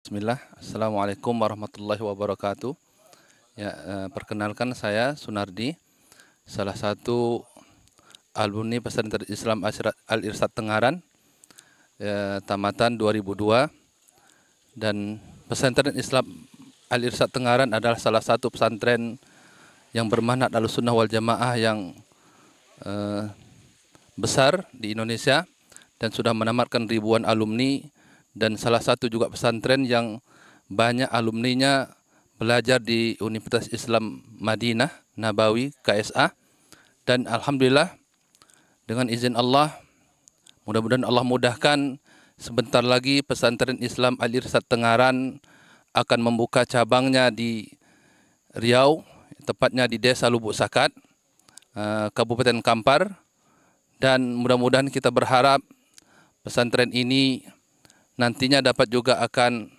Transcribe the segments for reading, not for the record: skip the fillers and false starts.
Bismillah, Assalamualaikum warahmatullahi wabarakatuh. Ya, perkenalkan saya Sunardi, salah satu alumni Pesantren Islam Al-Irsyad Tengaran, tamatan 2002. Dan Pesantren Islam Al-Irsyad Tengaran adalah salah satu pesantren yang bermanhaj Ahlussunnah wal Jamaah yang besar di Indonesia dan sudah menamatkan ribuan alumni, dan salah satu juga pesantren yang banyak alumninya belajar di Universitas Islam Madinah Nabawi KSA. Dan alhamdulillah dengan izin Allah, mudah-mudahan Allah mudahkan, sebentar lagi Pesantren Islam Al-Irsyad Tengaran akan membuka cabangnya di Riau, tepatnya di Desa Lubuk Sakat, Kabupaten Kampar. Dan mudah-mudahan kita berharap pesantren ini nantinya dapat juga akan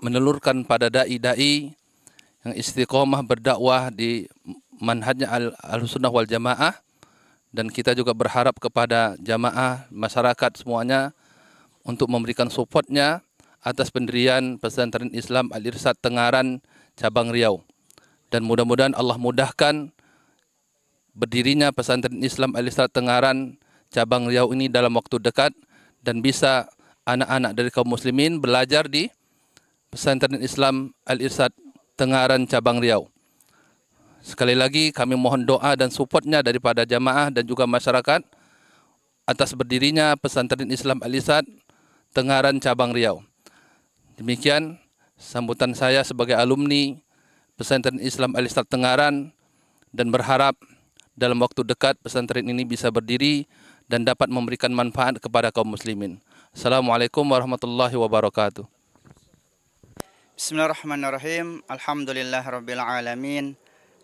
menelurkan pada dai-dai yang istiqomah berdakwah di manhajnya Ahlussunnah wal Jamaah. Dan kita juga berharap kepada jamaah, masyarakat semuanya untuk memberikan supportnya atas pendirian Pesantren Islam Al-Irsyad Tengaran cabang Riau. Dan mudah-mudahan Allah mudahkan berdirinya Pesantren Islam Al-Irsyad Tengaran cabang Riau ini dalam waktu dekat, dan bisa anak-anak dari kaum muslimin belajar di Pesantren Islam Al-Irsyad Tengaran cabang Riau. Sekali lagi kami mohon doa dan supportnya daripada jamaah dan juga masyarakat atas berdirinya Pesantren Islam Al-Irsyad Tengaran cabang Riau. Demikian sambutan saya sebagai alumni Pesantren Islam Al-Irsyad Tengaran, dan berharap dalam waktu dekat pesantren ini bisa berdiri dan dapat memberikan manfaat kepada kaum muslimin. Assalamualaikum warahmatullahi wabarakatuh. Bismillahirrahmanirrahim. Alhamdulillahirabbil alamin.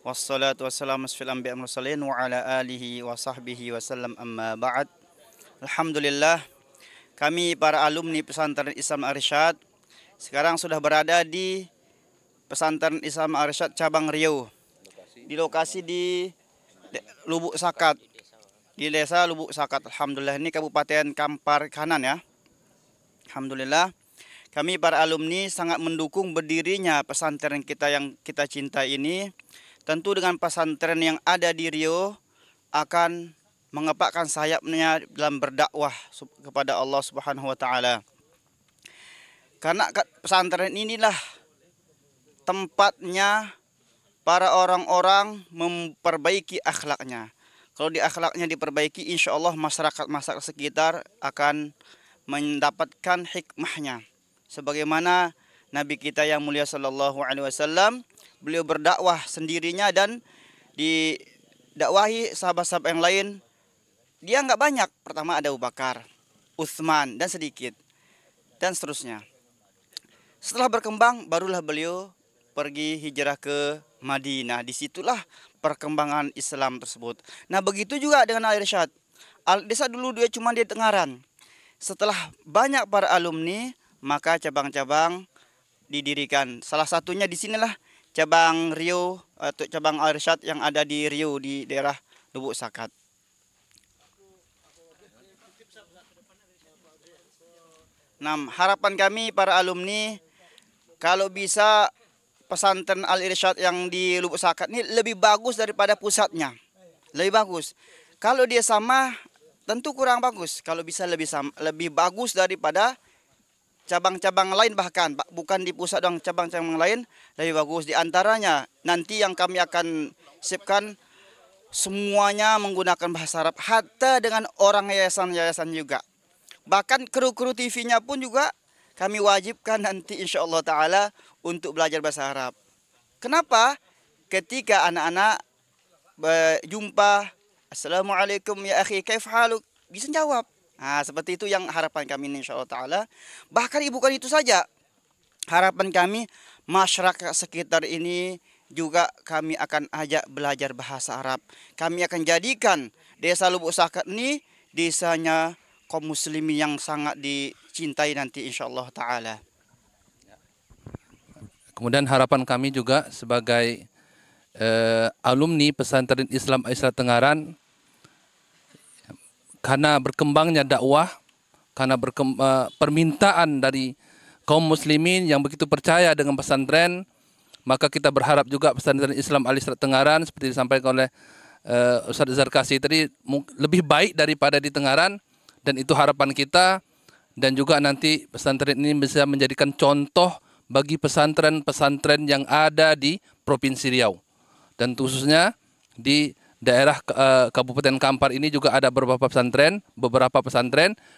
Wassalatu wassalamu ala anbiya'i mursalin wa ala alihi wa sahbihi wasallam, amma ba'd. Alhamdulillah, kami para alumni Pesantren Islam Al-Irsyad sekarang sudah berada di Pesantren Islam Al-Irsyad cabang Riau. Di lokasi di Lubuk Sakat, di Desa Lubuk Sakat. Alhamdulillah, ini Kabupaten Kampar kanan ya. Alhamdulillah, kami para alumni sangat mendukung berdirinya pesantren kita yang kita cintai ini. Tentu dengan pesantren yang ada di Riau akan mengepakkan sayapnya dalam berdakwah kepada Allah Subhanahu wa taala. Karena pesantren inilah tempatnya para orang-orang memperbaiki akhlaknya. Kalau di akhlaknya diperbaiki, insya Allah masyarakat sekitar akan mendapatkan hikmahnya. Sebagaimana Nabi kita yang mulia sallallahu alaihi wasallam, beliau berdakwah sendirinya dan didakwahi sahabat-sahabat yang lain. Dia nggak banyak. Pertama ada Abu Bakar, Utsman, dan sedikit, dan seterusnya. Setelah berkembang, barulah beliau pergi hijrah ke Madinah. Disitulah perkembangan Islam tersebut. Nah, begitu juga dengan Al-Irsyad. Al-Irsyad dulu dia cuma di Tengaran. Setelah banyak para alumni, maka cabang-cabang didirikan. Salah satunya di sinilah cabang Riau atau cabang Al-Irsyad yang ada di Riau di daerah Lubuk Sakat. Nah, harapan kami para alumni, kalau bisa pesantren Al-Irsyad yang di Lubuk Sakat ini lebih bagus daripada pusatnya. Lebih bagus. Kalau dia sama, tentu kurang bagus. Kalau bisa lebih bagus daripada cabang-cabang lain, bahkan bukan di pusat dong, cabang-cabang lain lebih bagus. Di antaranya nanti yang kami akan siapkan semuanya menggunakan bahasa Arab, hatta dengan orang yayasan-yayasan juga. Bahkan kru-kru TV-nya pun juga kami wajibkan nanti insya Allah ta'ala untuk belajar bahasa Arab. Kenapa? Ketika anak-anak berjumpa, Assalamualaikum ya akhi, kaif haluk? Bisa jawab. Nah, seperti itu yang harapan kami insya Allah ta'ala. Bahkan bukan itu saja. Harapan kami, masyarakat sekitar ini juga kami akan ajak belajar bahasa Arab. Kami akan jadikan Desa Lubuk Sakat ini desanya kaum muslimin yang sangat dicintai nanti insya Allah ta'ala. Kemudian harapan kami juga sebagai alumni Pesantren Islam Al-Irsyad Tengaran, karena berkembangnya dakwah, karena permintaan dari kaum muslimin yang begitu percaya dengan pesantren, maka kita berharap juga pesantren Islam Al-Irsyad Tengaran seperti disampaikan oleh Ustaz Zarkasi tadi lebih baik daripada di Tengaran, dan itu harapan kita. Dan juga nanti pesantren ini bisa menjadikan contoh bagi pesantren-pesantren yang ada di Provinsi Riau, dan khususnya di daerah Kabupaten Kampar ini juga ada beberapa pesantren,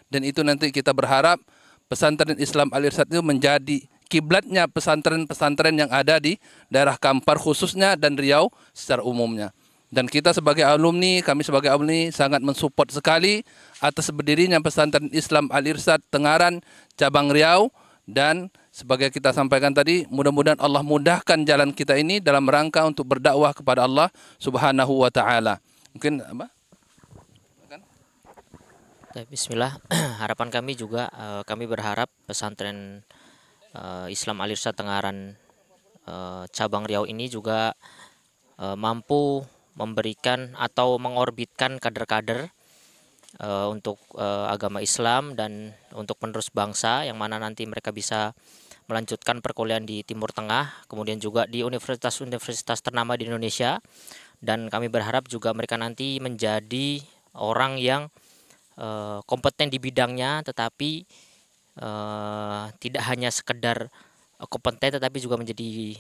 dan itu nanti kita berharap pesantren Islam Al-Irsyad itu menjadi kiblatnya pesantren-pesantren yang ada di daerah Kampar khususnya dan Riau secara umumnya. Dan kita sebagai alumni, kami sebagai alumni sangat mensupport sekali atas berdirinya pesantren Islam Al-Irsyad Tengaran cabang Riau. Dan sebagai kita sampaikan tadi, mudah-mudahan Allah mudahkan jalan kita ini dalam rangka untuk berdakwah kepada Allah Subhanahu wa taala. Mungkin apa? Bismillah. Harapan kami juga, kami berharap pesantren Islam Al-Irsyad Tengaran cabang Riau ini juga mampu memberikan atau mengorbitkan kader-kader untuk agama Islam dan untuk penerus bangsa, yang mana nanti mereka bisa melanjutkan perkuliahan di Timur Tengah, kemudian juga di universitas-universitas ternama di Indonesia. Dan kami berharap juga mereka nanti menjadi orang yang kompeten di bidangnya, tetapi tidak hanya sekedar kompeten, tetapi juga menjadi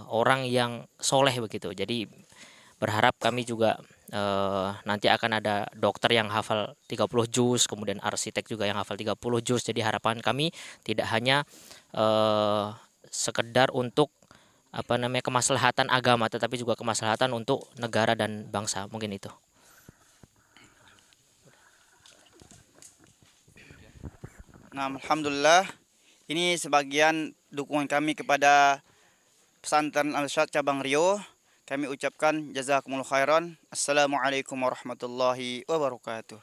orang yang soleh begitu. Jadi berharap kami juga nanti akan ada dokter yang hafal 30 juz, kemudian arsitek juga yang hafal 30 juz. Jadi harapan kami tidak hanya sekedar untuk kemaslahatan agama, tetapi juga kemaslahatan untuk negara dan bangsa. Mungkin itu. Nah, alhamdulillah, ini sebagian dukungan kami kepada pesantren Al-Irsyad cabang Riau. Kami ucapkan jazakumullah khairan. Assalamualaikum warahmatullahi wabarakatuh.